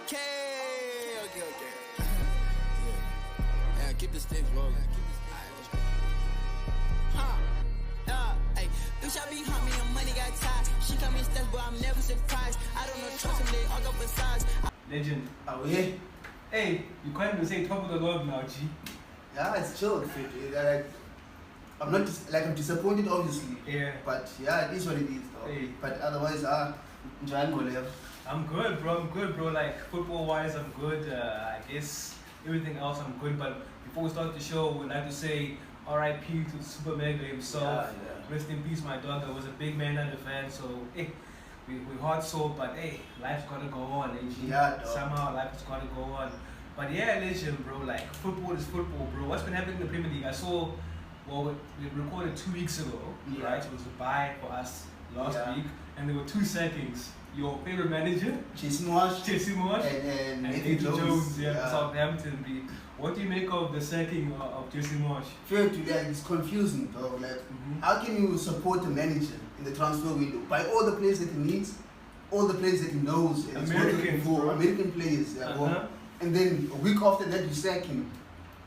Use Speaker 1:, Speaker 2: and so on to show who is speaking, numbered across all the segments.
Speaker 1: Okay. Yeah, keep the sticks rolling. Hey, bitch, I be hunt me and money got tied. She come in steps, but I'm never surprised. I don't know, trust him, they all go for size.
Speaker 2: Legend.
Speaker 3: Oh yeah?
Speaker 2: Hey, you can't even say top of the log now, G.
Speaker 3: Yeah, it's chill. Like, I'm disappointed, obviously.
Speaker 2: Yeah.
Speaker 3: But yeah, it is what it is, though.
Speaker 2: Hey.
Speaker 3: But otherwise, enjoying my life.
Speaker 2: I'm good, bro. Like, football-wise, I'm good. I guess everything else, I'm good. But before we start the show, we'd like to say R.I.P. to the Super Mega himself.
Speaker 3: Yeah.
Speaker 2: Rest in peace, my dog. I was a big man and a fan, so hey, we hard sore, but hey, life's gotta go on.
Speaker 3: Yeah, dog.
Speaker 2: Somehow life has gotta go on. But yeah, legend, bro. Like, football is football, bro. What's been happening in the Premier League? I saw, well, we recorded 2 weeks ago, right? It was a bye for us last week, and there were 2 sackings. Your favorite manager,
Speaker 3: Jesse Marsh,
Speaker 2: and
Speaker 3: Nathan Jones.
Speaker 2: Yeah, Southampton. What do you make of the sacking of Jesse Marsh?
Speaker 3: Fair to that, it's confusing, though. Like, how can you support a manager in the transfer window? Buy all the players that he needs, all the players that he knows, and American players. Yeah, and then a week after that, you sack him.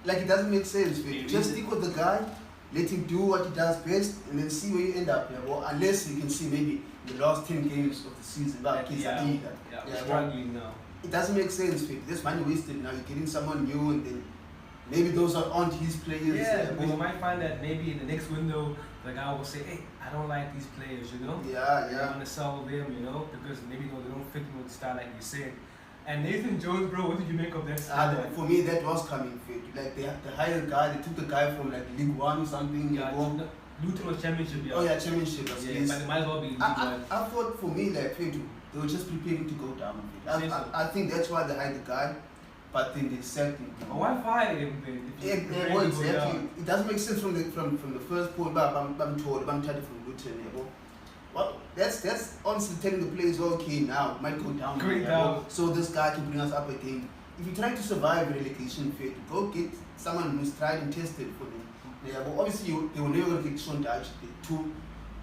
Speaker 3: Like, it doesn't make sense. Just stick with the guy, let him do what he does best, and then see where you end up. Yeah, well, unless you can see maybe the last 10 games of the season,
Speaker 2: struggling now.
Speaker 3: It doesn't make sense. There's money wasted now. You're getting someone new, and then maybe those aren't his players.
Speaker 2: Yeah, because you might find that maybe in the next window, the guy will say, hey, I don't like these players, you know? I want to sell them, you know, because maybe they don't fit with the style like you said. And Nathan Jones, bro, what did you make of that style?
Speaker 3: For me, that was coming fit. Like, they hired a guy, they took the guy from like League One or something.
Speaker 2: Luton was Championship, yeah.
Speaker 3: Oh yeah, Championship.
Speaker 2: But it might as well be League One.
Speaker 3: I thought for me, like, they were just preparing to go down. I think that's why they hired the guy, but then they sacked him.
Speaker 2: Why fire him then?
Speaker 3: Exactly. It doesn't make sense from the first point, but I'm told, I'm tired from Luton. Well, that's honestly telling the players, okay, now it might go down. So this guy can bring us up again. If you're trying to survive relegation, go get someone who's tried and tested for them. Yeah, but obviously they will never get Sean Dyche. They're too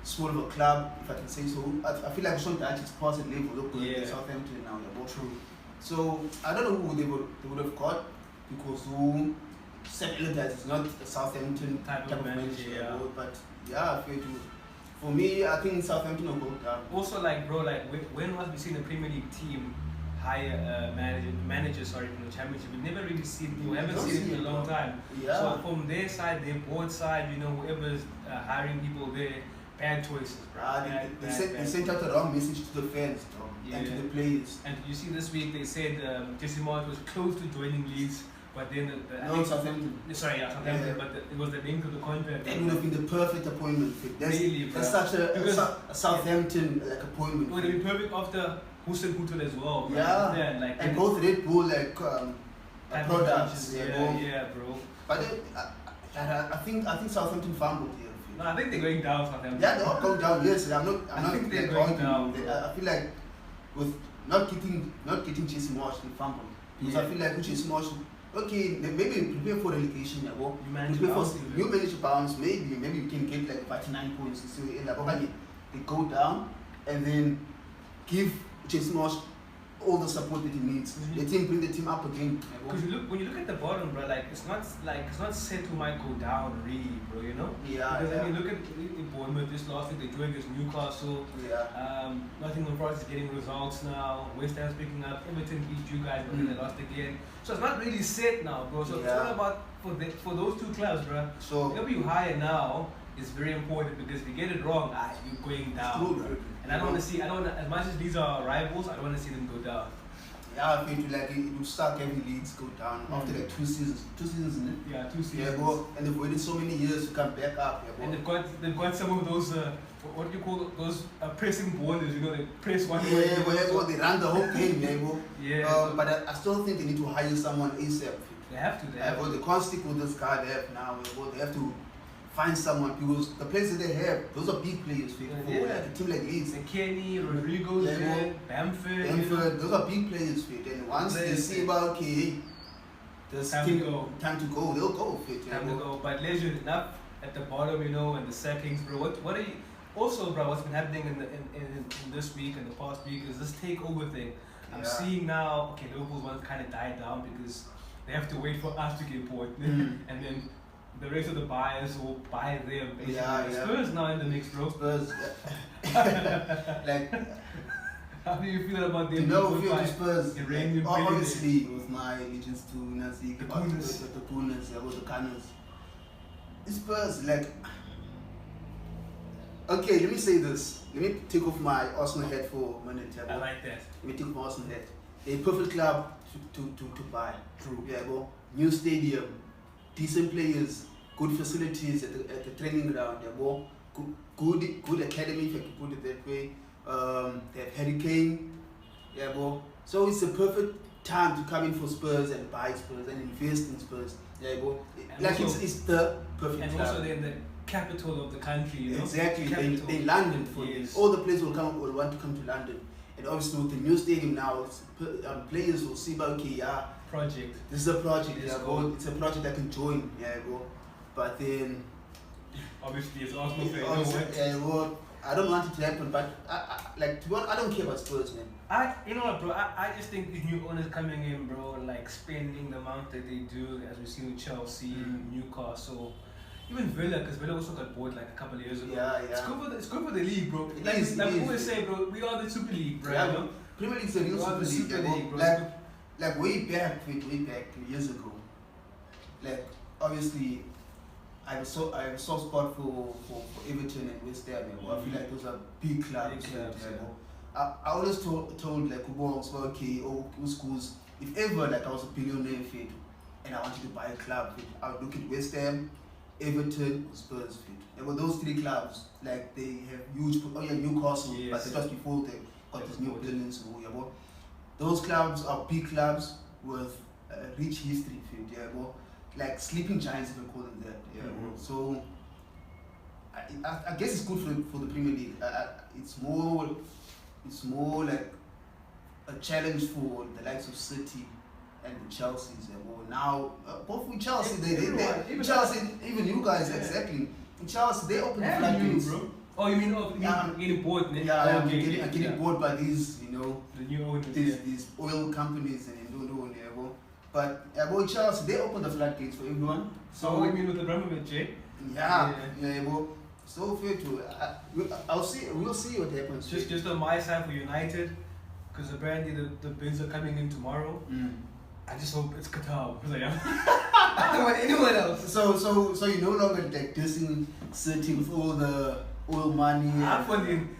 Speaker 3: small of a club, if I can say so. I feel like Sean Dyche is past the level of Southampton now. True. So I don't know who they would have got, because Sam Allardyce is not a Southampton type of manager. But yeah, for me, I think Southampton will go down.
Speaker 2: Also, like, bro, like, when was we seen a Premier League team hire a manager from the Championship? We never really haven't seen it in a long time.
Speaker 3: Yeah.
Speaker 2: So from their side, their board side, you know, whoever's hiring people there, bad choices, bro.
Speaker 3: They sent out a wrong message to the fans, bro, and to the players.
Speaker 2: And you see this week they said Jesse Marsh was close to joining Leeds, but then
Speaker 3: Southampton.
Speaker 2: Southampton, but it was the link to the contract.
Speaker 3: That would have been the perfect appointment. That's such a Southampton like appointment.
Speaker 2: It would have been perfect after Hussein as well. Bro.
Speaker 3: Yeah,
Speaker 2: like,
Speaker 3: and both Red Bull products.
Speaker 2: Yeah, bro.
Speaker 3: But I think Southampton fumbled here.
Speaker 2: No, I think they're going down, Southampton.
Speaker 3: Yeah, they're going down. Yes, I
Speaker 2: think they're going down.
Speaker 3: I feel like with not getting Jesse Marsh, they fumbled. Because I feel like with Jesse Marsh, okay, maybe prepare for relegation. New manager bounce. Maybe you can get like 39 points. They go down and then give Jesse Marsh all the support that he needs. Let him bring the team up again.
Speaker 2: Because when you look at the bottom, bro, like it's not set who might go down really, bro. You know? Because when you look at Bournemouth this last week, they drew against Newcastle. Nottingham Forest is getting results now. West Ham's picking up. Everton beat you guys, but then they lost again. So it's not really set now, bro. So it's all about for those two clubs, bro. So whoever you hire now is very important, because if you get it wrong, you're going down. And I don't want to see, as much as these are rivals, I don't want to see them go down.
Speaker 3: Yeah, I feel like it would start having Leeds go down after like 2 seasons. 2 seasons, isn't it?
Speaker 2: Yeah, 2 seasons.
Speaker 3: Yeah, bro, and they've waited so many years to come back up.
Speaker 2: And they've got some of those, what do you call those pressing borders, you know, they press one way.
Speaker 3: Yeah, they run the whole game,
Speaker 2: bro.
Speaker 3: But I still think they need to hire someone ASAP.
Speaker 2: They have to.
Speaker 3: They can't stick with this guy they have now. They have to find someone, because the players that they have, those are big players for like a team like Leeds.
Speaker 2: Kenny, Rodrigo, Bamford,
Speaker 3: those are big players fit. And once they see about okay, there's time to go, they'll go fit.
Speaker 2: Time to go. But legend enough at the bottom, you know, and the sackings, bro. What are you? Also, bro, what's been happening in this week and the past week is this takeover thing. I'm seeing now, okay, Liverpool's one kind of died down because they have to wait for us to get bought, and then the rest of the buyers will buy them. Basically. Spurs now in the mix, bro.
Speaker 3: Spurs. Like,
Speaker 2: how do you feel about them?
Speaker 3: Feel Spurs. Obviously, with my allegiance to Nazi, the Gunners, the Gunners. Spurs, like. Okay, let me say this. Let me take off my Arsenal hat for a minute.
Speaker 2: I like that.
Speaker 3: Let me take off my Arsenal hat. A perfect club to buy.
Speaker 2: True.
Speaker 3: Yeah, bro. New stadium, decent players, good facilities at the training ground. Yeah, bro. Good academy, if I can put it that way. They have Harry Kane. Yeah, bro. So it's a perfect time to come in for Spurs and buy Spurs and invest in Spurs. Yeah, bro. Like also, it's the perfect
Speaker 2: and
Speaker 3: club.
Speaker 2: And also they're in the capital of the country, you know?
Speaker 3: Exactly. They London for all the players will want to come to London. And obviously with the new stadium now, players will see about
Speaker 2: project.
Speaker 3: This is a project, it's a project I can join, bro. But then
Speaker 2: obviously it's Arsenal fans.
Speaker 3: I don't want it to happen, but to be honest, I don't care about Spurs, man.
Speaker 2: You know what, bro? I just think these new owners coming in, bro, like spending the amount that they do, as we've seen with Chelsea, Newcastle. Even Villa, because Villa also got bought like a couple of years ago.
Speaker 3: Yeah.
Speaker 2: It's good for the league, bro. Like we always say, bro, we are the Super League, bro.
Speaker 3: Yeah, bro. Premier League's a real Super League, bro. Like way back years ago. Like obviously, I have a soft spot for Everton and West Ham. I feel like those are big clubs. I always told like schools, if ever like I was a billionaire fit and I wanted to buy a club, I would look at West Ham, Everton, Spurs fit. And with those three clubs, like they have huge. Newcastle, but it was before they got this new buildings. Those clubs are big clubs with a rich history fit. Like sleeping giants, if we call them that. So I guess it's good for the Premier League. It's more like a challenge for the likes of City and the Chelsea's. Now both with Chelsea, Chelsea, even you guys, exactly. In Chelsea, they open the floodgates.
Speaker 2: Oh, you mean getting bored?
Speaker 3: I'm getting bored by these,
Speaker 2: the new owners,
Speaker 3: these oil companies and But about Chelsea, they open the floodgates for everyone.
Speaker 2: So you mean with the Abramovich, eh?
Speaker 3: Yeah. So fair to. We'll see what happens.
Speaker 2: Just on my side for United, because apparently the bids are coming in tomorrow. I just hope it's Qatar, because I don't want anyone else.
Speaker 3: So you no longer like dissing City with all the oil money.
Speaker 2: I'm wondering,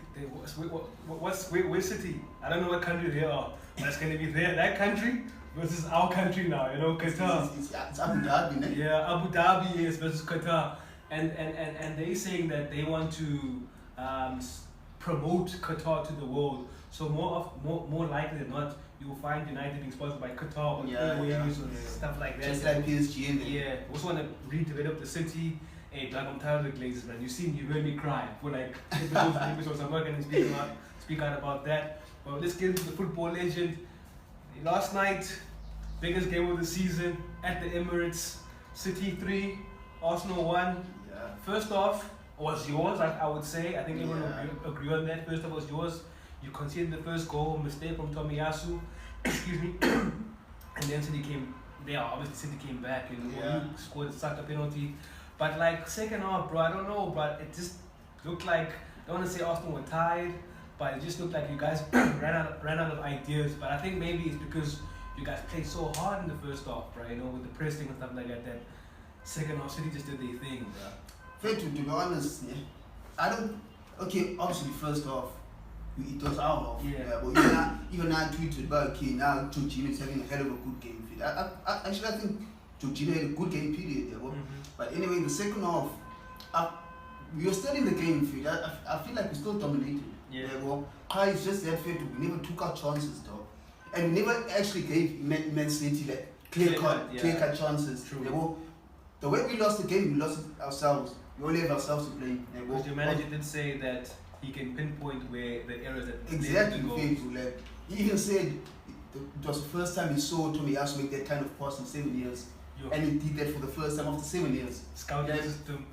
Speaker 2: where's City? I don't know what country they are, but it's gonna be that country versus our country now. Qatar.
Speaker 3: It's Abu Dhabi, ne?
Speaker 2: Yeah, Abu Dhabi is versus Qatar, and they're saying that they want to promote Qatar to the world. So more likely than not, you will find United being sponsored by Qatar or Airways or stuff like that.
Speaker 3: Just like PSG.
Speaker 2: Also want to redevelop the city. Hey, Doug, I'm tired of the Glazers, man. You heard me cry for like episodes. I'm not going to speak out about that. But let's get into the football legend. Last night, biggest game of the season at the Emirates. City 3, Arsenal 1.
Speaker 3: Yeah.
Speaker 2: First off, was yours, I would say. I think everyone will agree on that. First off, was yours. You conceded the first goal, mistake from Tomiyasu. Excuse me. And then City came. Obviously City came back and scored a penalty. But like second half, bro, I don't know, but it just looked like, I don't want to say Arsenal were tired, but it just looked like you guys ran out of ideas. But I think maybe it's because you guys played so hard in the first half, right? With the pressing and stuff like that. That second half, City just did their thing, bro.
Speaker 3: Fair to be honest, I don't. Okay, obviously first half, it was our half. But even I tweeted about now Jorginho is having a hell of a good game. I think Jorginho had a good game period. But anyway, in the second half, we were still in the game field. I feel like we still dominated. It's just that fair to we never took our chances though. And we never actually gave Man City like clear-cut chances.
Speaker 2: True.
Speaker 3: The way we lost the game, we lost it ourselves. We only have ourselves to blame.
Speaker 2: Because your manager did say that he can pinpoint where the errors that
Speaker 3: exactly like he even said it was the first time he saw Tomiyasu make that kind of pass in 7 years. And he did that for the first time after 7 years.
Speaker 2: Scouting system.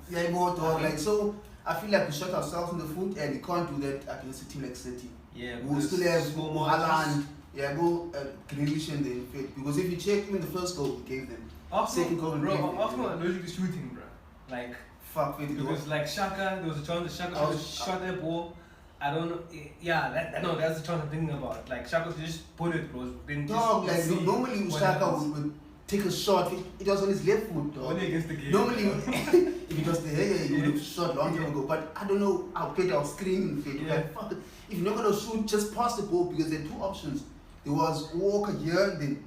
Speaker 3: So I feel like we shot ourselves in the foot and we can't do that against a team like City.
Speaker 2: Yeah,
Speaker 3: we will still have Haaland, Yeah, go Grealish and then fit. Because if you check, even the first goal he gave them. Second goal,
Speaker 2: bro, Arsenal are losing the shooting, bro. Like,
Speaker 3: fuck it.
Speaker 2: Because like Shaka, there was a chance that Shaka shot that ball. I don't know. Yeah, no, that's the chance I'm thinking about. Like Shaka just put it, bro.
Speaker 3: Normally Shaka would take a shot. It was on his left foot, dog.
Speaker 2: Only against the game.
Speaker 3: Normally, if it was the hair, he would have shot long time ago. But I don't know. I was screaming. Like, fuck it. If you're not gonna shoot, just pass the ball because there are two options. There was Walker here, then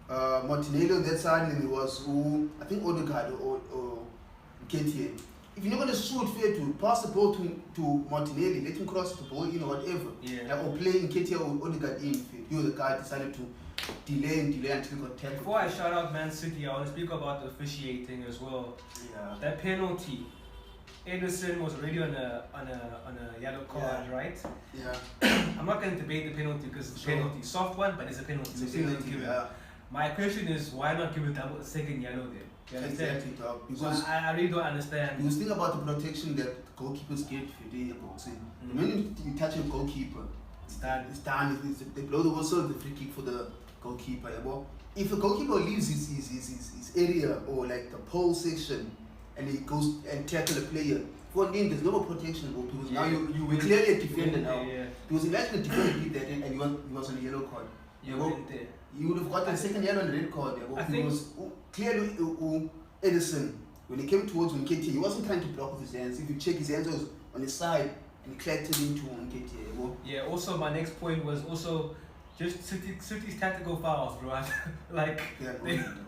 Speaker 3: Martinelli on that side, and then there was I think Odegaard or Nketiah. If you're not going to shoot fair to pass the ball to Martinelli, let him cross the ball in or whatever.
Speaker 2: Yeah.
Speaker 3: Or play Nketiah or Odegaard in. You the guy decided to delay until he got tackled.
Speaker 2: Before I shout out Man City, I want to speak about the officiating as well.
Speaker 3: Yeah.
Speaker 2: That penalty, Ederson was already on a yellow card, right?
Speaker 3: Yeah.
Speaker 2: I'm not going to debate the penalty because it's a penalty. Soft one, but it's a penalty.
Speaker 3: It's a penalty, yeah.
Speaker 2: My question is, why not give a second yellow then?
Speaker 3: Exactly, dog.
Speaker 2: Because I really don't understand.
Speaker 3: Because think about the protection that goalkeepers get if they boxing. When you touch a goalkeeper, it's done. They blow the whistle, the free kick for the goalkeeper. Yeah? Well, if a goalkeeper leaves his area or like the pole section and he goes and tackle a player, for him there's no more protection because now you clearly a defender now. Yeah. Because imagine the defender did that and he was on a yellow card. You would have got a second yellow and a red card. Yeah? Because clearly Ederson, when he came towards Nketiah, he wasn't trying to block with his hands. If you check, his hands was on his side and he collected into Nketiah.
Speaker 2: Yeah, also my next point was also just City's tactical fouls, bro. Like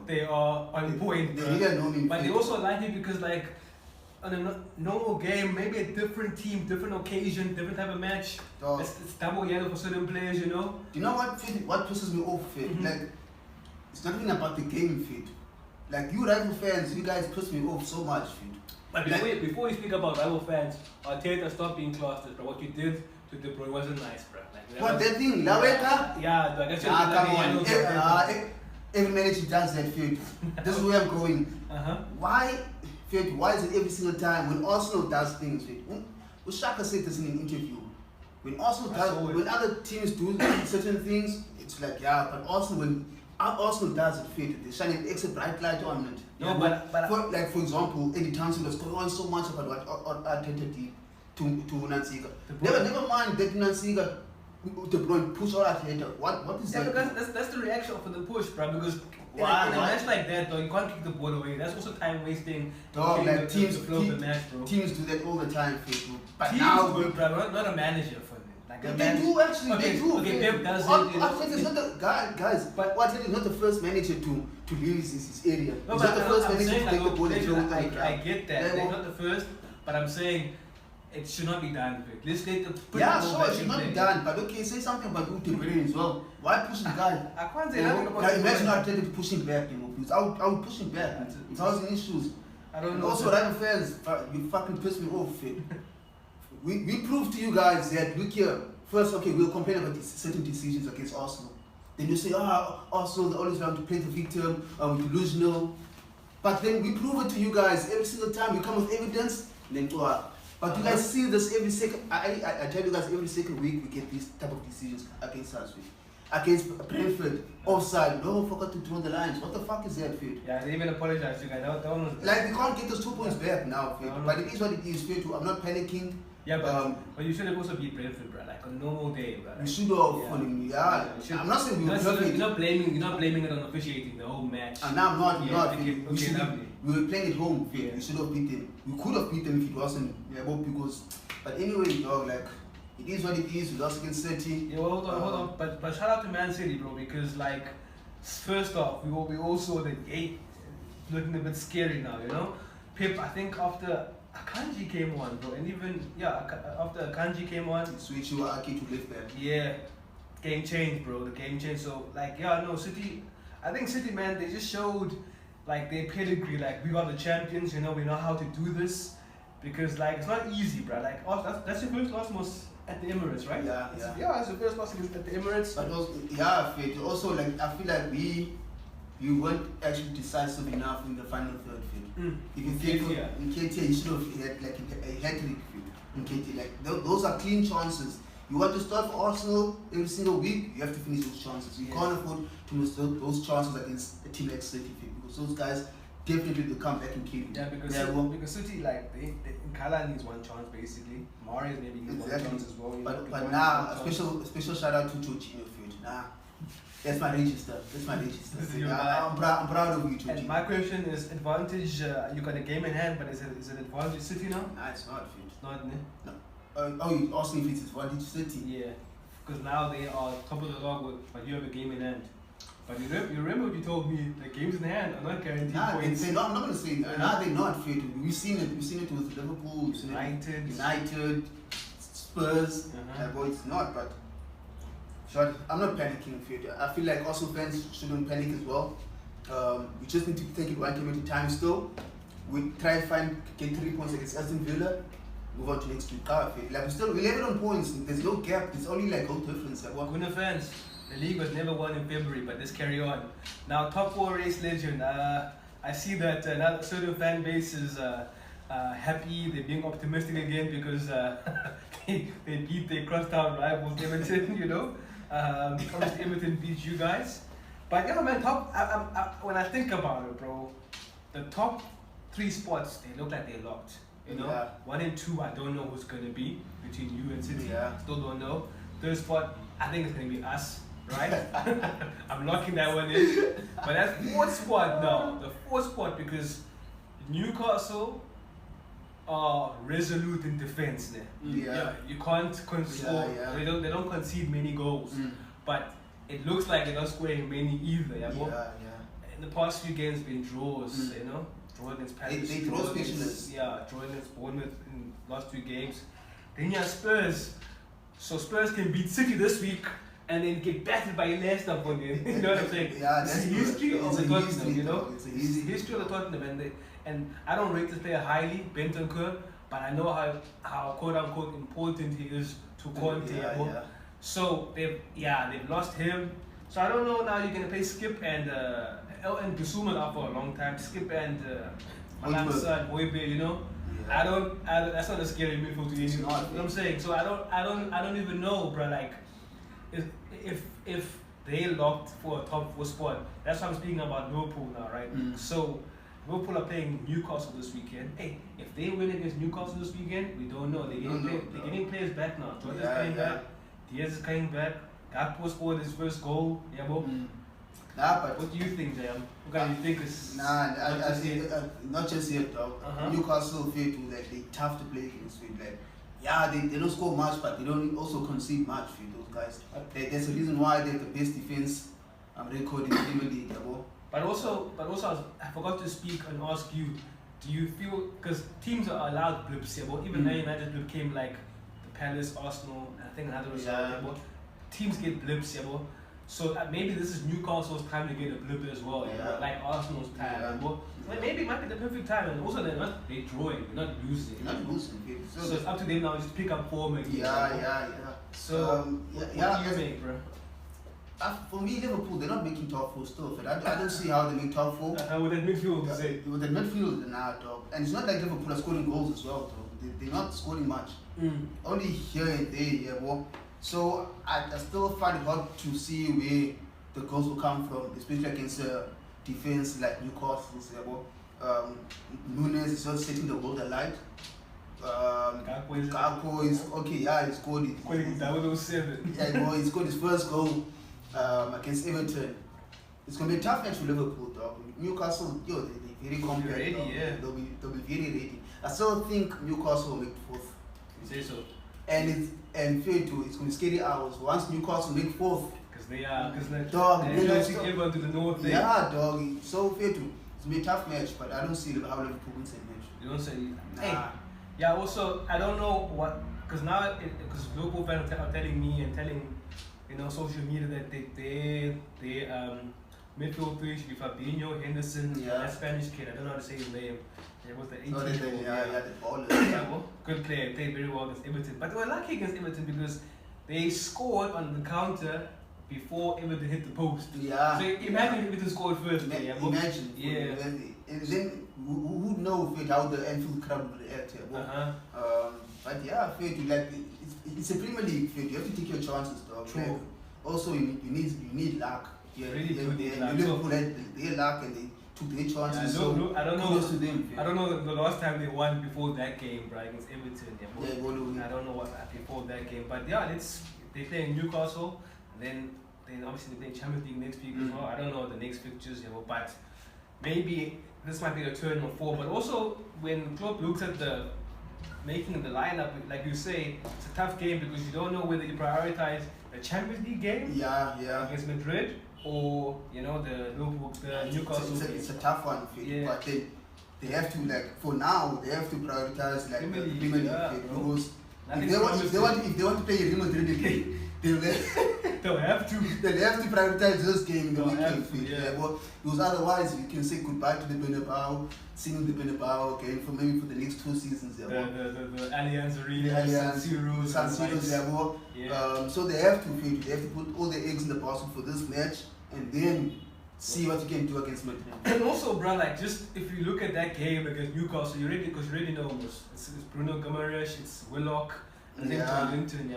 Speaker 2: they are on point, bro. But they also like it because like on a normal game, maybe a different team, different occasion, different type of match. It's double yellow for certain players, you know.
Speaker 3: You know what pisses me off, Fit? Like it's not even about the game, Fit. Like you rival fans, you guys piss me off so much, Fit.
Speaker 2: But before you speak about rival fans, Arteta, stop being clustered, bro. What you did to De Bruyne wasn't nice, bro. Like,
Speaker 3: that thing, Laweka?
Speaker 2: Yeah, I guess
Speaker 3: come on. Every manager does that, Fit. This is where I'm going. Why is it every single time when Arsenal does things, when Shaka said this in an interview, when other teams do certain things, it's like, but when Arsenal does it, fit, they shine an extra bright light on it.
Speaker 2: No, but
Speaker 3: for example, Eddie Townsend was going on so much about what Arteta did to Nansiga. Never mind that Nansiga De Bruyne push all Arteta. What is that?
Speaker 2: Because that's the reaction for the push, bro. Because in a match like that, though, you can't kick the ball away. That's also time wasting.
Speaker 3: Like teams
Speaker 2: the match, bro.
Speaker 3: Teams do that all the time, but
Speaker 2: teams
Speaker 3: now,
Speaker 2: do, bro. Not a manager for them. Like
Speaker 3: they do actually.
Speaker 2: Okay,
Speaker 3: they do.
Speaker 2: Okay, Pep does it.
Speaker 3: Arteta is not the guys. But Arteta is not the first manager to leave his area.
Speaker 2: No,
Speaker 3: he's not the first manager to take the ball and throw it.
Speaker 2: I get that. They're not the first, but I'm saying. It should not be done. Let's let the
Speaker 3: it should not be done. But okay, say something about De Bruyne as well. Why push the guy?
Speaker 2: I can't say nothing about.
Speaker 3: Now imagine Arteta pushing back, because I would push him back. It's 1,000 issues.
Speaker 2: I don't know.
Speaker 3: Also, rival fans, you fucking piss me off. We proved to you guys that look here. First, okay, we'll complain about certain decisions against Arsenal. Then you say, Arsenal, they always want to play the victim, delusional. But then we prove it to you guys every single time. We come with evidence, then but you guys see this every second. I tell you guys every second week we get these type of decisions against us. Against Brentford, offside, no, forgot to draw the lines. What the fuck is that, Fit?
Speaker 2: Yeah, they even apologized to you guys. That one was
Speaker 3: like we can't get those 2 points back now, Fit. But it is what it is, Fit. I'm not panicking.
Speaker 2: Yeah, but you should have also beat Brentford, bro. Like on a normal day, bro.
Speaker 3: We should have. I'm not saying we were perfect.
Speaker 2: You're not blaming it on officiating the whole match.
Speaker 3: And now I'm not.
Speaker 2: Okay,
Speaker 3: we were playing at home, Fit. Yeah. We should have beat them. We could have beat them if it wasn't. Because. But anyway, dog, like it is what it is. We lost against City.
Speaker 2: Yeah, well, hold on. But shout out to Man City, bro, because like first off, we all saw the gate looking a bit scary now, you know. Pep, I think after Akanji came on, bro, and even after Akanji came on,
Speaker 3: switch you Aki to left back.
Speaker 2: Yeah, game changed, bro. The game changed. So like, City. I think City, man, they just showed like their pedigree. Like we are the champions, you know. We know how to do this. Because like it's not easy, bro. Like that's your first loss was at the Emirates, right?
Speaker 3: Yeah,
Speaker 2: it's your first loss at the Emirates.
Speaker 3: But also, also like I feel like we weren't actually decisive enough in the final third, Fit. If you think in Nketiah, you should have had like a hat-trick, Fit. In Nketiah, like those are clean chances. You want to start for Arsenal every single week, you have to finish those chances. You can't afford to miss those chances against a team like City, because those guys definitely will come back and kill you.
Speaker 2: Yeah, because City, like, Kala needs one chance basically. Mahrez maybe needs one chance as well.
Speaker 3: But now, a special shout out to Jorginho Field. Nah, that's my register. I'm proud of you, Jorginho.
Speaker 2: And my question is, advantage, you got a game in hand, but is it advantage City now?
Speaker 3: Nah, it's not Field.
Speaker 2: It's not, ne?
Speaker 3: No. Arsenal Field is advantage City.
Speaker 2: Yeah, because now they are top of the log, but you have a game in hand. But you remember what you told me, the games in hand are not guaranteed points.
Speaker 3: I'm not going to say that. Nah, they're not fair. We've seen it with Liverpool, we've seen United, Spurs. Well, it's not, but I'm not panicking. I feel like Arsenal fans shouldn't panic as well. We just need to take it one game at a time still. We try to get 3 points against Aston Villa, move on to next week. Like we're 11 on points, there's no gap, there's only like goal difference.
Speaker 2: Gunnar fans. The league was never won in February, but let's carry on. Now, top 4 race legend. I see that now certain fan base is happy. They're being optimistic again because they beat their crosstown rivals Everton. You know, obviously Everton beat you guys. But yeah, man, when I think about it, bro, the top 3 spots they look like they're locked. You know, 1 and 2, I don't know who's gonna be between you and City. Still don't know. 3rd spot, I think it's gonna be us. Right? I'm locking that one in. But that's 4th spot now. The 4th spot, because Newcastle are resolute in defense now. You can't score. They don't concede many goals. But it looks like they're not scoring many either. In the past few games been draws, you know. Draw against Palace.
Speaker 3: They draw specialists.
Speaker 2: Draw against Bournemouth in last 2 games. Then you have Spurs. So Spurs can beat City this week and then get battered by Leicester for them. You know what I'm saying?
Speaker 3: That's
Speaker 2: the history of the Tottenham, you know? It's the history of the Tottenham, and I don't rate this player highly, Bentancur, but I know how quote unquote important he is to Conte. So they've lost him. So I don't know now. You're gonna play Skip and Bissouma out for a long time. Skip and Malamsa and Hoiberg, you know. I don't. That's not a scary midfield to you. You know what I'm saying? So I don't even know, bro. Like, if they locked for a top 4 spot, that's why I'm speaking about Liverpool now, right? So Liverpool are playing Newcastle this weekend. Hey, if they win against Newcastle this weekend, we don't know. They're getting players back now. Jordan's coming back. Diaz is coming back. Gakpo scored his first goal. Yeah, bro.
Speaker 3: But
Speaker 2: what do you think, Jam? What do you think is?
Speaker 3: I see not just yet, dog. Newcastle feel too like they tough to play against. Like, they don't score much, but they don't also concede much for those guys. There's a reason why they have the best defense record in the Premier League.
Speaker 2: But also, I forgot to speak and ask you. Do you feel, because teams are allowed blips here, but even Man United blip came like the Palace, Arsenal, I think another result. Teams get blips here, so maybe this is Newcastle's time to get a blip as well, like Arsenal's time. Maybe it might be the perfect time, and also they're drawing, they're not losing. So it's up to them now, just pick up form again. So what do you think, bro?
Speaker 3: For me, Liverpool, they're not making top 4 stuff. I don't see how they make top 4.
Speaker 2: With that midfield,
Speaker 3: with the midfield, dog. And it's not like Liverpool are scoring goals as well, dog. They're not scoring much. Only here and there, So I still find it hard to see where the goals will come from, especially against a defense like Newcastle. Nunes is not setting the goal alight. Gakpo is okay. He scored it. He scored his first goal against Everton. It's gonna be a tough match for Liverpool, dog. Newcastle, they're very compact. They'll be very ready. I still think Newcastle will make 4th.
Speaker 2: You say so?
Speaker 3: And fair to, it's gonna be scary hours once Newcastle make 4th.
Speaker 2: Because they're
Speaker 3: everyone
Speaker 2: to the north.
Speaker 3: Dog. So fair to. It's gonna be a tough match, but I don't see how Liverpool wins that match.
Speaker 2: You don't say?
Speaker 3: Nah.
Speaker 2: Hey, also, I don't know what, because now, because Liverpool fans are telling me and telling, social media that they midfield 3 should be Fabinho, Henderson, that Spanish kid, I don't know how to say his name. It was the 18-year-old. Good player, played very well against Everton. But they were lucky against Everton because they scored on the counter before Everton hit the post. So imagine Everton scored first.
Speaker 3: Imagine. And then who knows how the Anfield crowd would react here. But yeah, fair to like it's a Premier League. Fair, you have to take your chances, dog.
Speaker 2: True.
Speaker 3: Like, also, you need luck. Yeah,
Speaker 2: really do need luck.
Speaker 3: Liverpool had their luck and they took their chances.
Speaker 2: Yeah, I don't know.
Speaker 3: To them,
Speaker 2: I don't know the last time they won before that game, right, against Everton. I don't know what before that game, but yeah, they play in Newcastle, and then obviously they play Champions League next week as well. I don't know the next fixtures, but maybe this might be a turn of form. But also when Klopp looks at making the lineup, like you say, it's a tough game because you don't know whether you prioritize the Champions League game against Madrid or the Liverpool, the Newcastle.
Speaker 3: It's a tough one, but they have to for now they have to prioritize the Premier League because if they want to play Real Madrid again, they'll have to prioritize this game in the weekend. Because otherwise you can say goodbye to the Bernabeu, sing the Bernabeu again for the next 2 seasons.
Speaker 2: The Allianz Arena, San Siro.
Speaker 3: So they have to put all their eggs in the basket for this match and then see what you can do against Madrid.
Speaker 2: And also, bro, just if you look at that game against Newcastle, you already know it's Bruno Guimaraes, it's Willock, and then John Linton,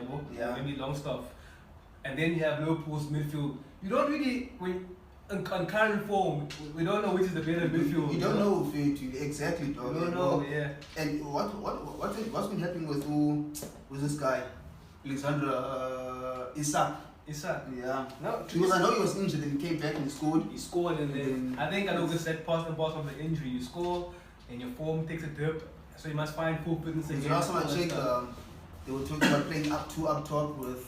Speaker 2: maybe Longstaff. And then you have Liverpool's midfield. You don't really, on current form, we don't know which is the better midfield.
Speaker 3: You don't know exactly. You
Speaker 2: don't know, yeah.
Speaker 3: And what's been happening with this guy, Alexander Isak? Yeah.
Speaker 2: No,
Speaker 3: because I know he was injured and he came back and scored.
Speaker 2: He scored and then I think that part and parcel of the injury. You score and your form takes a dip, so you must find full fitness again.
Speaker 3: Last time I checked, they were talking about playing up top with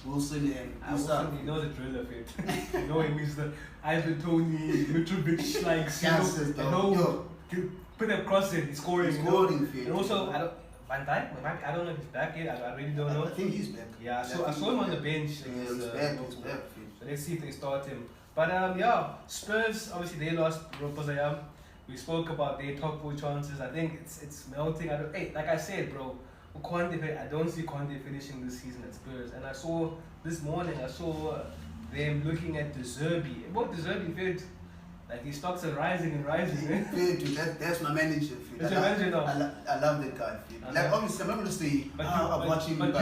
Speaker 3: Wilson and Isak.
Speaker 2: You know the drill of it. You know it means the Ivan Tony, Mitrovic, put a cross in, he's scoring. And also, Van Dijk, I don't know if he's back yet. I really don't know.
Speaker 3: I think he's back.
Speaker 2: Yeah, so I saw him on the bench.
Speaker 3: He's back.
Speaker 2: So let's see if they start him. But Spurs, obviously they lost Ropazayam. We spoke about their top 4 chances. I think it's melting. Like I said, bro, I don't see Conte finishing this season at Spurs. And I saw this morning, them looking at De Zerbi. About De Zerbi, his stocks are rising and rising.
Speaker 3: That's my manager.
Speaker 2: That's your manager now.
Speaker 3: I love that guy. Obviously, I'm not going to say I'm watching.
Speaker 2: But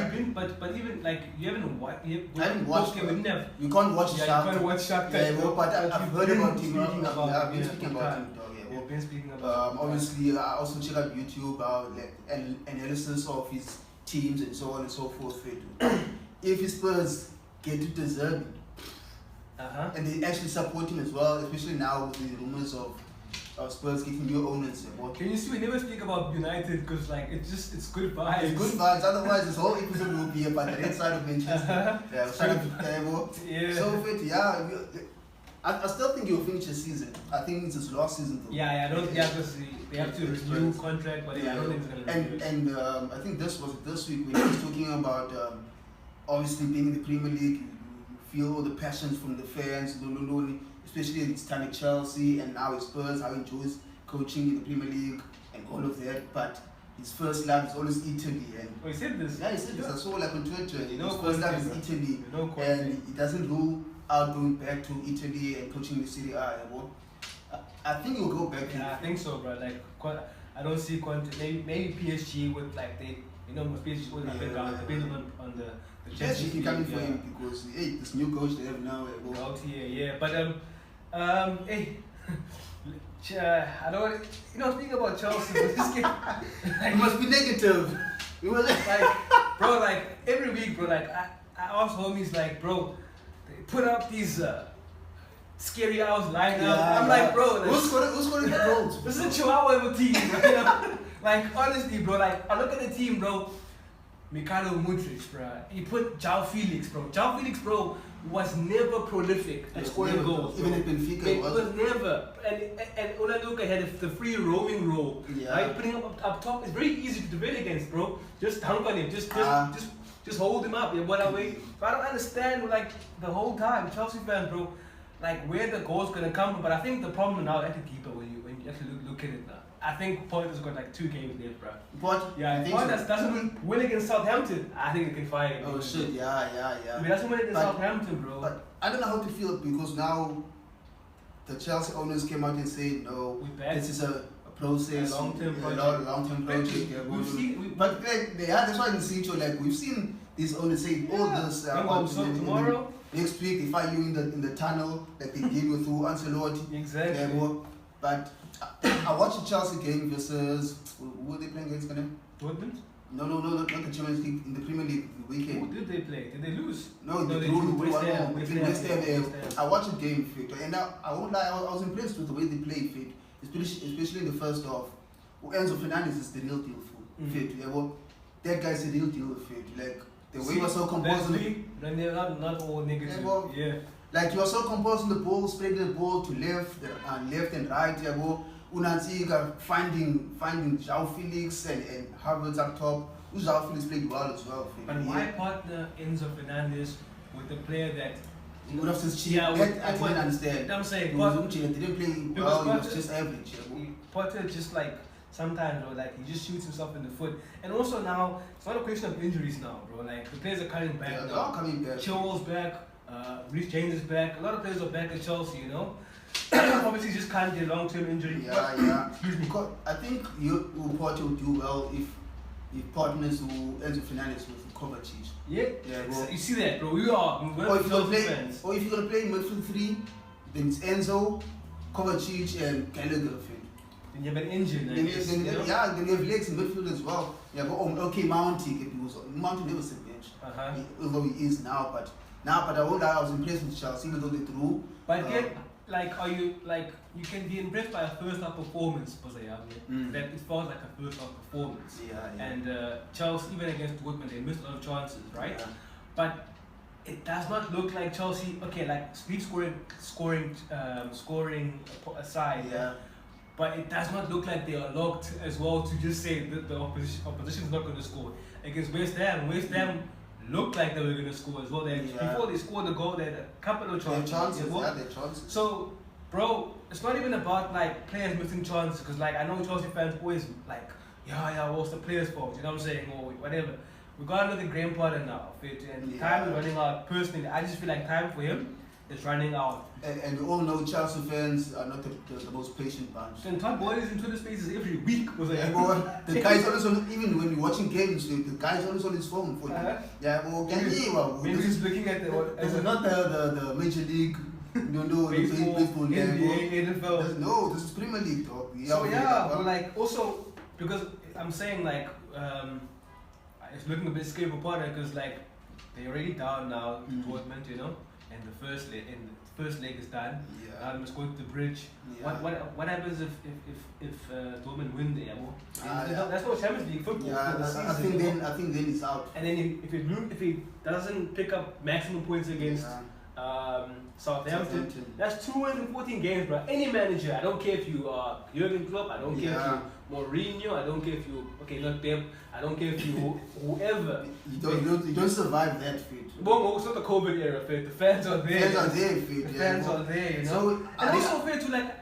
Speaker 2: even you haven't watched.
Speaker 3: I haven't watched. You can't watch Shark.
Speaker 2: You can't watch Shark Tank.
Speaker 3: But I've heard about him.
Speaker 2: I've
Speaker 3: been speaking about him.
Speaker 2: We've been speaking about.
Speaker 3: Obviously, I also check out YouTube analysis of his teams and so on and so forth. If his Spurs get to deserve it. And they actually support him as well, especially now with the rumors of Spurs getting new owners.
Speaker 2: Can you see, we never speak about United because it's good vibes.
Speaker 3: It's good vibes, otherwise this whole episode will be about the red side of Manchester. I still think he'll finish the season. I think it's his last season though.
Speaker 2: Because they have to renew contract, but I don't think it's going to renew.
Speaker 3: And I think this week when he was talking about obviously being in the Premier League, feel all the passions from the fans, especially his time at Chelsea and now at Spurs, how he enjoys coaching in the Premier League and all of that. But his first love is always Italy. And
Speaker 2: he said this?
Speaker 3: Yeah, he said this. I saw on Twitter. His first love is Italy. And he doesn't rule out going back to Italy and coaching the Serie A. I think he'll go back.
Speaker 2: Yeah, I think so, bro. I don't see Conte. Maybe PSG with PSG will depend on the
Speaker 3: PSG coming for him because this new coach they have now.
Speaker 2: But I don't. Speaking about Chelsea, this game,
Speaker 3: it must be negative. It was
Speaker 2: bro. Every week, bro. I ask homies, bro, they put up these scary hours lineup. I'm bro,
Speaker 3: who's scoring the goals?
Speaker 2: This is a Chihuahua team, bro. Honestly, bro. I look at the team, bro. Mikhailo Mudryk, bro. He put João Felix, bro. João Felix, bro, was never prolific at scoring goals.
Speaker 3: Even at Benfica,
Speaker 2: it was never. And Olaluka had the free roaming role. Right? Putting him up top is very easy to defend against, bro. Just dunk on him. Just hold him up. But I don't understand, the whole time, Chelsea fans, bro, where the goal's gonna come from. But I think the problem now at the keeper when you actually look at it now. I think Poyet's got 2 games left, bro.
Speaker 3: What?
Speaker 2: Yeah, if Poyet doesn't win against Southampton, I think they can fire him.
Speaker 3: Oh shit, yeah.
Speaker 2: If he doesn't win against Southampton, bro.
Speaker 3: But I don't know how to feel because now the Chelsea owners came out and said, no, this is a process,
Speaker 2: long-term
Speaker 3: project. But like, that's why in Sito, like we've seen these owners say all this.
Speaker 2: Tomorrow,
Speaker 3: next week, they find you in the tunnel, like they did with Ancelotti.
Speaker 2: Exactly.
Speaker 3: But I watched the Chelsea game versus who were they playing against?
Speaker 2: Dortmund?
Speaker 3: No, not the Champions League, in the Premier League the weekend.
Speaker 2: Who did they play? Did they lose?
Speaker 3: No, they drew. West Ham. I watched the game, fit, and I won't lie, I was impressed with the way they played, fit, especially in the first half. Enzo Fernandez is the real deal, fit. That guy's the real deal, fit. Like the way he was so composed.
Speaker 2: Not all negative.
Speaker 3: Like he was so composed on the ball, spreading the ball to left and right. Unanziga finding João Felix and Havertz up top. João Felix played well as well.
Speaker 2: But why partner Enzo Fernandez with a player that
Speaker 3: would have just cheated? I didn't understand.
Speaker 2: I'm saying
Speaker 3: he didn't play well, he was just average.
Speaker 2: Potter just like sometimes, bro, like he just shoots himself in the foot. And also now it's not a question of injuries now, bro. Like the players are coming back.
Speaker 3: Yeah, they are coming back.
Speaker 2: Chilwell's back, Reece James is back. A lot of players are back at Chelsea, you know. Obviously, just can't get long-term injury.
Speaker 3: Excuse me. I think Porto will do well if partners who Enzo Fernandez with Kovacic.
Speaker 2: Bro. You see that, bro. Or if
Speaker 3: you're gonna play midfield three, then it's Enzo, Kovacic, and Gallagher.
Speaker 2: Then you have an engine.
Speaker 3: Then you have legs in midfield as well. Yeah, but Mounty never said bench. Although he is now, but I was impressed with Chelsea, even though they threw.
Speaker 2: But again, you can be impressed by a first half performance, that it felt like a first half performance. And Chelsea, even against Dortmund, they missed a lot of chances, right? Yeah. But it does not look like Chelsea. Okay, like speed scoring aside.
Speaker 3: Yeah.
Speaker 2: But it does not look like they are locked as well to just say that the opposition is not going to score. Against West Ham looked like they were going to score as well. Before they scored the goal, they had a couple of chances. So, bro, it's not even about like players missing chances, because like I know Chelsea fans always like, what's the players' fault? You know what I'm saying, or whatever. We got another Graham Potter now, and time is running out. Personally, I just feel like time for him is running out.
Speaker 3: And we all know Chelsea fans are not the most patient bunch.
Speaker 2: And Todd Boyd is in Twitter spaces every week.
Speaker 3: The guy's always on, even when you're watching games, the guy's always on his phone.
Speaker 2: Maybe he's looking at
Speaker 3: this is not the Major League, baseball
Speaker 2: game. NFL.
Speaker 3: No, this is Premier League, dog.
Speaker 2: But like also because I'm saying like it's looking a bit scary for Potter, because like they're already down now to Dortmund, you know, and the first leg is done. Now they must go to the bridge. What happens if Dortmund win the that's not Champions League football.
Speaker 3: I think then it's out.
Speaker 2: And then if he doesn't pick up maximum points against Southampton, that's 214 games, bro. Any manager, I don't care if you are Jurgen Klopp, I don't care if you Mourinho, I don't care if you not Pep, I don't care if you whoever.
Speaker 3: You don't survive that fit.
Speaker 2: Well, it's not the COVID era fit. The fans are there.
Speaker 3: The
Speaker 2: fans are there, you know.
Speaker 3: So,
Speaker 2: and also fair to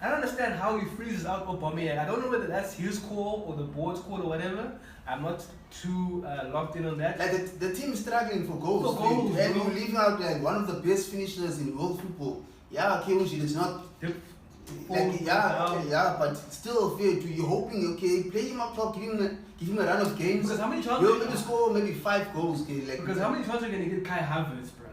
Speaker 2: I don't understand how he freezes out Aubameyang. I don't know whether that's his call or the board's call or whatever. I'm not too locked in on that.
Speaker 3: Like the team is struggling for goals. And you're leaving out like one of the best finishers in world football. Kewushi is not. But still fair to you. Hoping play him up top, give him a run of games.
Speaker 2: Because how many chances?
Speaker 3: You'll maybe score maybe 5 goals.
Speaker 2: Because how many chances are you gonna get Kai Havertz, bro?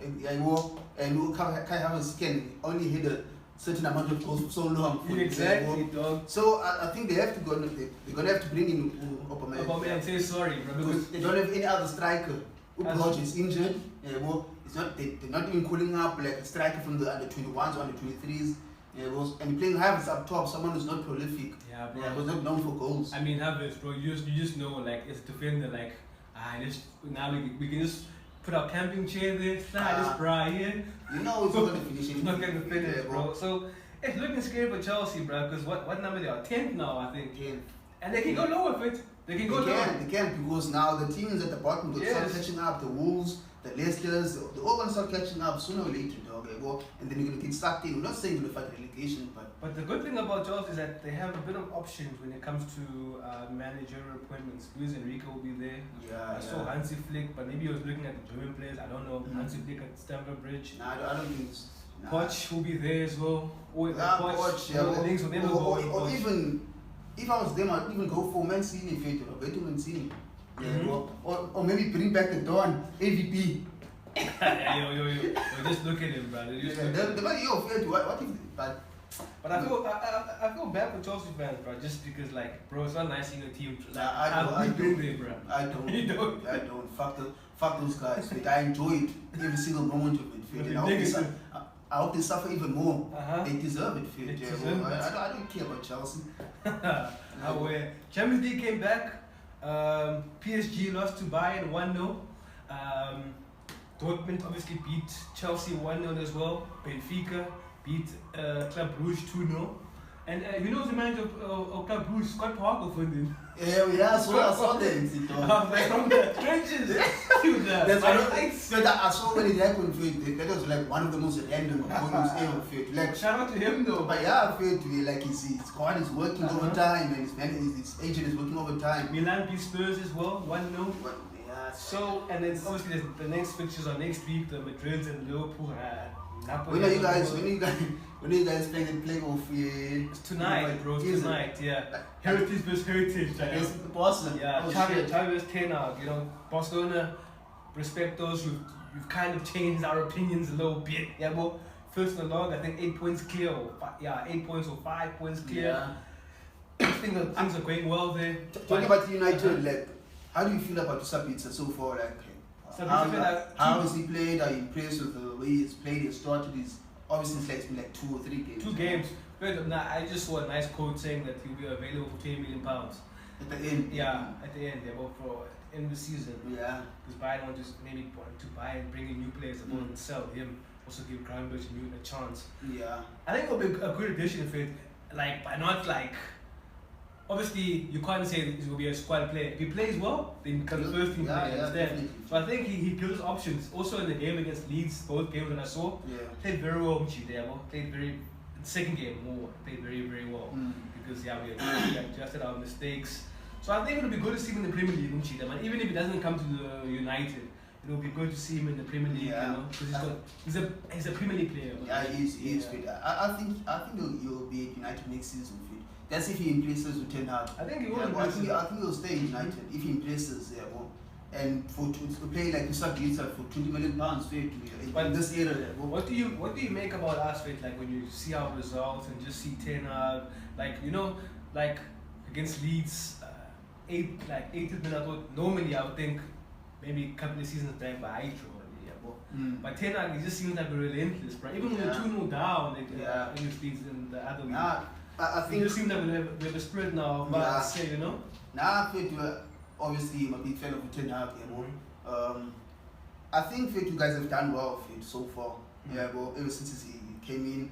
Speaker 3: And Kai Havertz can only hit a certain amount of goals for so long.
Speaker 2: Exactly, dog.
Speaker 3: So I think they have to go. They're gonna have to bring in Aubameyang
Speaker 2: and say sorry, bro, because
Speaker 3: they don't have any other striker. Uprodge is injured. It's not. They're not even calling up like a striker from the under 21s or under 23s. And playing Havertz up top, someone who's not prolific.
Speaker 2: Bro.
Speaker 3: Was not known for goals.
Speaker 2: I mean, Havertz, bro. You just know, like, as a defender, like, now we can just put our camping chair there, slide this bra here.
Speaker 3: You know it's not going to finish.
Speaker 2: It's not going to finish, bro. So it's looking scary for Chelsea, bro. Because what number they are? 10th now, I think.
Speaker 3: 10th.
Speaker 2: And they can go lower with it. They can
Speaker 3: because now the teams at the bottom will start catching up. The Wolves, the Leicesters, they're all going to start catching up sooner or later, dog. And then you're going to get stuck in. I'm not saying you're going to fight relegation,
Speaker 2: but the good thing about Chelsea is that they have a bit of options when it comes to managerial appointments. Luis Enrique will be there. I saw Hansi Flick, but maybe he was looking at the German players. I don't know. Hansi Flick at Stamford Bridge.
Speaker 3: I don't think
Speaker 2: Poch will be there as well. Or
Speaker 3: Poch,
Speaker 2: links will never go.
Speaker 3: Or even if I was them, I'd even go for Mancini, Roberto Mancini. Or maybe bring back the Don, AVP.
Speaker 2: yo, just look at him, brother. But I feel bad for Chelsea fans, bro. Just because, like, bro, it's not nice seeing a team. Like, I
Speaker 3: don't. Fuck those guys. I enjoyed every single moment of it. And I hope they suffer even more. They deserve it. I don't care about Chelsea.
Speaker 2: Champions League came back. PSG lost to Bayern 1-0. Dortmund obviously beat Chelsea 1-0 as well. Benfica beat Club Brugge 2-0. And you know the manager of Club Brugge, Scott Parker, funding.
Speaker 3: Yeah, I saw that.
Speaker 2: Like from the trenches.
Speaker 3: I saw when it happened. That was like one of the most random moments ever. Like,
Speaker 2: shout out to him though.
Speaker 3: But yeah, I feel to be like his squad is working overtime and his agent is working overtime.
Speaker 2: Milan beat Spurs as well, 1-0. So, and then obviously the next fixtures are next week, the Madrid and Liverpool.
Speaker 3: When are you guys playing the playoff?
Speaker 2: It's tonight, bro. Tonight, yeah. Heritage versus Heritage.
Speaker 3: Against Barcelona.
Speaker 2: Yeah, Xavi versus Ten Hag. You know, Barcelona, respect those. You've kind of changed our opinions a little bit. Yeah, well, first in the log, I think 8 points clear. 8 points or 5 points clear.
Speaker 3: Yeah.
Speaker 2: I think that things are going well there.
Speaker 3: Talking about United, like, how do you feel about Sabitzer so far? Like, how has he played? Are you impressed with the way he's played? He started his obviously it's been like 2 or 3 games.
Speaker 2: 2 games. But I just saw a nice quote saying that he'll be available for £20 million.
Speaker 3: At the end.
Speaker 2: Yeah, at the end. About for end of the season.
Speaker 3: Yeah.
Speaker 2: Because Bayern want to buy and bring in new players and sell him. Also give Gravenberch a chance.
Speaker 3: Yeah.
Speaker 2: I think it'll be a good addition if it, like, but not like. Obviously, you can't say that he will be a squad player. If he plays well, then he becomes first team player. Understand? So I think he gives options. Also in the game against Leeds, both games that I saw, played very well. Played very. The second game more played very very well because we adjusted our mistakes. So I think it'll be good to see him in the Premier League. Even if he doesn't come to the United, it'll be good to see him in the Premier League.
Speaker 3: Yeah.
Speaker 2: You know, because he's a Premier League player.
Speaker 3: Yeah, he is fit. I think he'll be at United next season. That's if he impresses with Ten Hag.
Speaker 2: I think he will.
Speaker 3: I think he'll stay in United if he impresses. And to play like Sabitzer for £20 million, in this era.
Speaker 2: What do you make about us, like when you see our results and just see Ten Hag, like against Leeds, 8 minutes. I thought normally I would think maybe a couple of seasons back by Aitro. But Ten Hag, he just seems like we're relentless, bro. Even when we're 2-0 down against Leeds in the other week.
Speaker 3: I think
Speaker 2: it just seems like we have a spread now. You know.
Speaker 3: I think obviously I'm a big fan of Ten Hag. I think you guys have done well so far. Ever since he came in,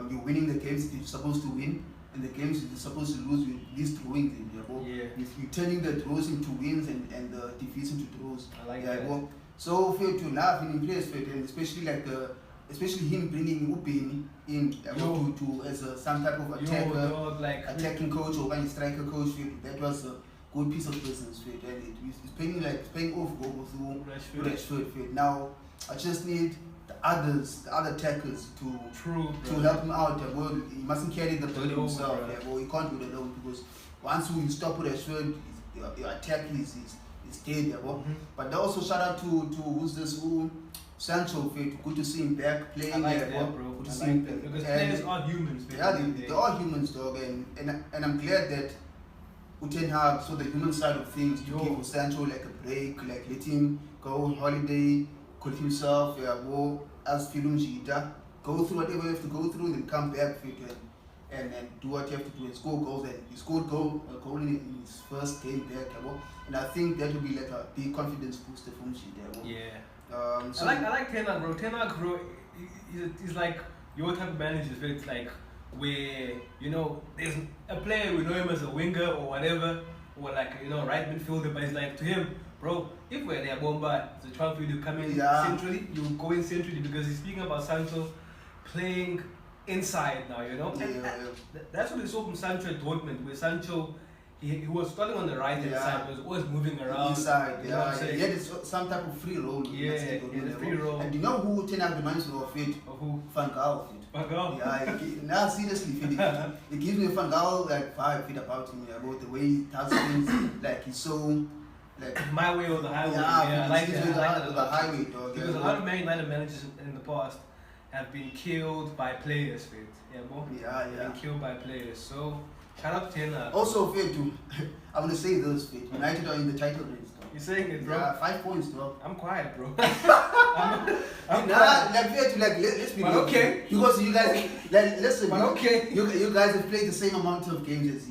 Speaker 3: you're winning the games that you're supposed to win, and the games that you're supposed to lose, you're at least drawing them. You're turning the draws into wins and the defeats into draws.
Speaker 2: I like that.
Speaker 3: So to love and impress, and especially him bringing Upini in to as some type of attacking coach or any striker coach. That was a good piece of business, and it's paying off through Rashford. Now I just need the other attackers to help him out. He mustn't carry the burden himself. He can't do that alone because once you stop with Rashford, your attack is dead. But also shout out to who's this Sancho, good to see him back playing.
Speaker 2: I like that, bro. Good to see him back. Because players are humans.
Speaker 3: They are humans, dog. And I'm glad that Ten Hag saw the human side of things to give Sancho like a break, like let him go on holiday, call himself, as Filumjita, go through whatever you have to go through, then come back and do what you have to do and score goals. And he scored a goal in his first game back, and I think that will be like a big confidence booster for him.
Speaker 2: I like Ten Hag, bro. Ten Hag, bro, he's like your type of manager. So it's like where there's a player we know him as a winger or whatever, or like right midfielder, but it's like to him, bro, if we're there, Bomba, it's a chance for you to come in centrally. You go in centrally because he's speaking about Sancho playing inside now. That's what we saw from Sancho at Dortmund, where Sancho he was starting on the right hand side, but was always moving around.
Speaker 3: Inside,
Speaker 2: you know what I'm saying?
Speaker 3: He had some type of free role.
Speaker 2: Yeah, free role.
Speaker 3: And you know who Ten Hag reminds me of it?
Speaker 2: Of who?
Speaker 3: Van Gaal.
Speaker 2: Van Gaal?
Speaker 3: Yeah, now seriously, it gives me a Van Gaal like vibe about him, about the way he does things, like he's so... Like,
Speaker 2: my way or the highway.
Speaker 3: Yeah,
Speaker 2: I like that.
Speaker 3: The highway, dog.
Speaker 2: Because a lot of Man United managers in the past have been killed by players, fit. Yeah, bro? Been killed by players. So, shout out to Ten Hag.
Speaker 3: Also, fit too. I'm gonna say this, fit. United are in the title race, dog.
Speaker 2: You're saying it, bro?
Speaker 3: Yeah, 5 points, dog.
Speaker 2: I'm quiet, bro.
Speaker 3: I'm quiet. Like, fair to let's be real.
Speaker 2: Okay.
Speaker 3: Because you guys, like, listen.
Speaker 2: But okay.
Speaker 3: You guys have played the same amount of games as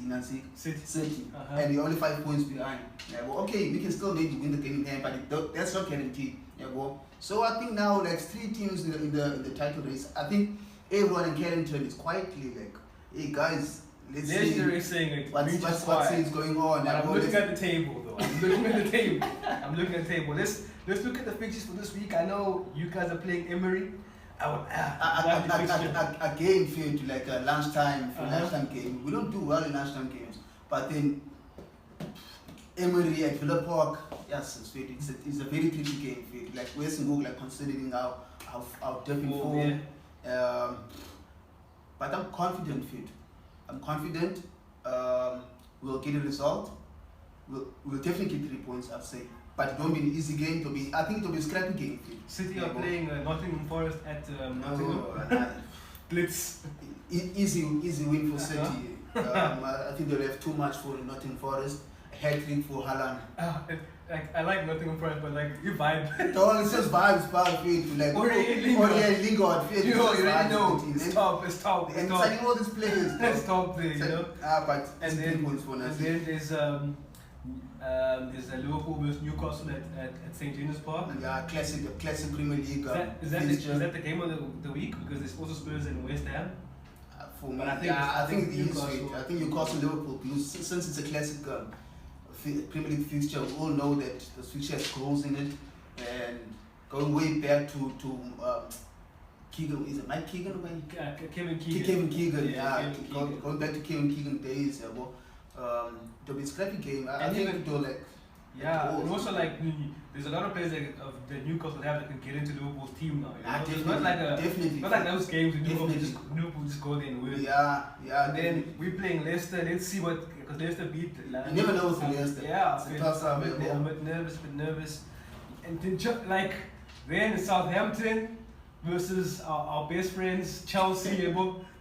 Speaker 2: City.
Speaker 3: And you're only 5 points behind. Yeah, well, okay, we can still maybe win the game in hand, but that's not guaranteed. Yeah, well. So I think now, like, 3 teams in the title race. I think everyone in Carrington is quietly like, hey guys, let's see what's going on.
Speaker 2: But I'm looking at the table, though. I'm looking at the table. Let's look at the fixtures for this week. I know you guys are playing Emery.
Speaker 3: Again, feel to like a lunchtime game. We don't do well in lunchtime games, but then Emery at Villa Park, yes, it's a very tricky game. Feel like Western Hook, like considering how different form. But I'm confident, Fit. I'm confident we'll get a result. We'll definitely get 3 points, I'd say. But it won't be an easy game. I think it'll be a scrappy game. Fit.
Speaker 2: City are playing Nottingham Forest at Nottingham. Blitz.
Speaker 3: Easy win for City. I think they'll have too much for Nottingham Forest. A hat-trick for Haaland.
Speaker 2: I like Nottingham Forest, but like you vibe.
Speaker 3: No, it's just vibes, like Lingard.
Speaker 2: You already know. It's top.
Speaker 3: And signing all these players.
Speaker 2: It's top there, you know.
Speaker 3: But
Speaker 2: and then there's a Liverpool versus Newcastle at St. James's Park.
Speaker 3: Yeah, classic Premier League.
Speaker 2: Is that the game of the week? Because there's also Spurs and West Ham.
Speaker 3: For me, I think it is. I think Newcastle Liverpool, because since it's a classic Premier League fixture, we all know that the fixture has goals in it, and going way back to Keegan, is it Mike Keegan?
Speaker 2: Kevin Keegan.
Speaker 3: Kevin Keegan,
Speaker 2: Keegan.
Speaker 3: Going back to Kevin Keegan days, it'll be a scrappy game. I think it'll like.
Speaker 2: Yeah, and also like there's a lot of players of the Newcastle have that can get into Liverpool's team now. You know? It's not like not like those games where Liverpool just go there and win.
Speaker 3: Yeah.
Speaker 2: And then we're playing Leicester. Let's see because Leicester beat.
Speaker 3: You never know with Leicester.
Speaker 2: Yeah, I'm a bit nervous. And then then Southampton versus our best friends Chelsea.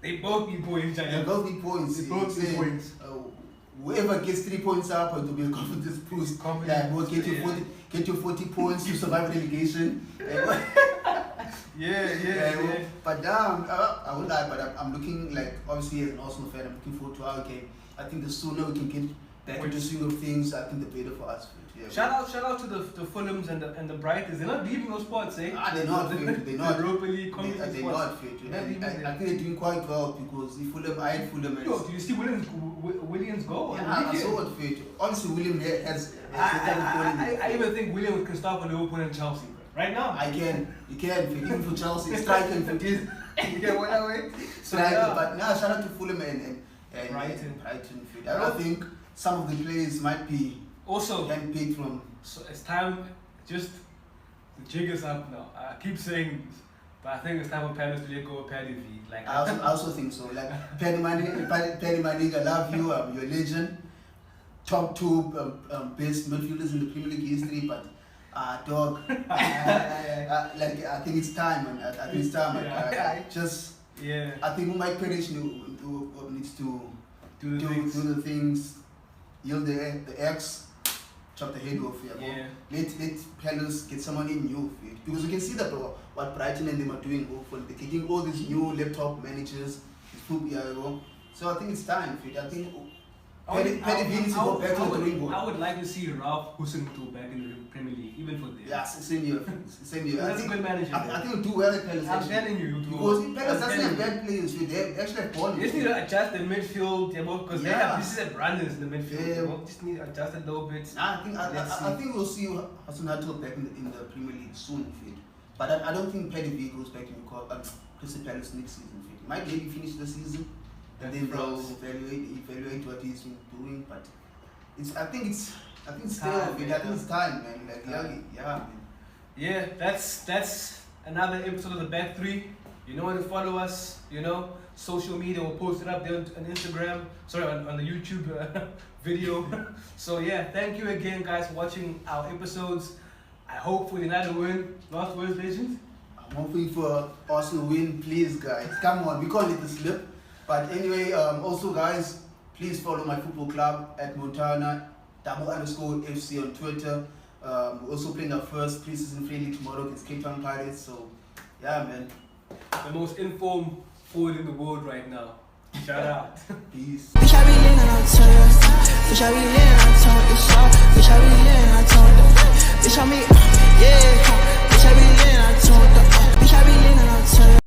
Speaker 2: They both need points.
Speaker 3: They both need points. Whoever gets 3 points up, it will be a confidence boost. We'll get you 40 points to survive relegation.
Speaker 2: Yeah.
Speaker 3: But I won't lie, but I'm looking like, obviously as an Arsenal fan, I'm looking forward to our game. I think the sooner we can get back into the swing of things, I think the better for us. Yeah,
Speaker 2: shout out to the Fulhams and the Brightons. They're not leaving those spots, eh?
Speaker 3: They're not. They're not.
Speaker 2: Europa League,
Speaker 3: they're not fit. I think they're doing quite well because I had Fulham.
Speaker 2: Do you see Williams go?
Speaker 3: Yeah, I saw it fit. Honestly, William has
Speaker 2: I even think Williams can start for Liverpool and Chelsea. Right now,
Speaker 3: You can fit. Even for Chelsea, striking for this.
Speaker 2: You get what I mean?
Speaker 3: But now shout out to Fulham and
Speaker 2: Brighton.
Speaker 3: Fit. I think some of the players might be.
Speaker 2: Also,
Speaker 3: handpicked from.
Speaker 2: So it's time, just the jig is up now. I keep saying this, but I think it's time for Palace to let go of Paddy V. Like
Speaker 3: I also think so. Like Paddy Maniga, I love you. You're a legend. Top 2 best midfielders in the Premier League history, but dog. I think it's time, man. I think it's time. I think Mike Perez needs to do the things, yield the X. Chop the head off here. Let Palace get someone in new, because you can see that what Brighton and them are doing. They're taking all these new laptop managers. So I think it's time. I think Paddy needs to go back to the drawing board.
Speaker 2: I would like to see Ralph Hasenhüttl back in the Premier League, even for this.
Speaker 3: Yeah, same year.
Speaker 2: That's a good manager.
Speaker 3: I think he'll do well at Palace.
Speaker 2: I'm telling you,
Speaker 3: because Palace doesn't have bad players. They actually have ball.
Speaker 2: They just need to adjust the midfield, because they have decent runners in the midfield. They just need to adjust a little bit.
Speaker 3: I think we'll see Hasenhüttl back in the Premier League soon. But I don't think Paddy V goes back in Crystal Palace next season. He might maybe finish the season. And then they'll evaluate what he's been doing, but I think it's time, man. I think it's time, man. Like, yeah, man.
Speaker 2: Yeah, that's another episode of the Back Three. You know where to follow us. You know, social media. We'll post it up there on Instagram. Sorry, on the YouTube video. So yeah, thank you again, guys, for watching our episodes. I hope for United win. Last words, legend.
Speaker 3: I'm hoping for Arsenal win, please, guys. Come on, we call it a slip. But anyway, also, guys, please follow my football club at Montana _FC on Twitter. We're also playing our first pre-season friendly tomorrow against Cape Town Pirates. So, yeah, man.
Speaker 2: The most informed forward in the world right now. Shout out.
Speaker 3: Peace.
Speaker 1: Wish I be living on tour. Wish I be living on tour.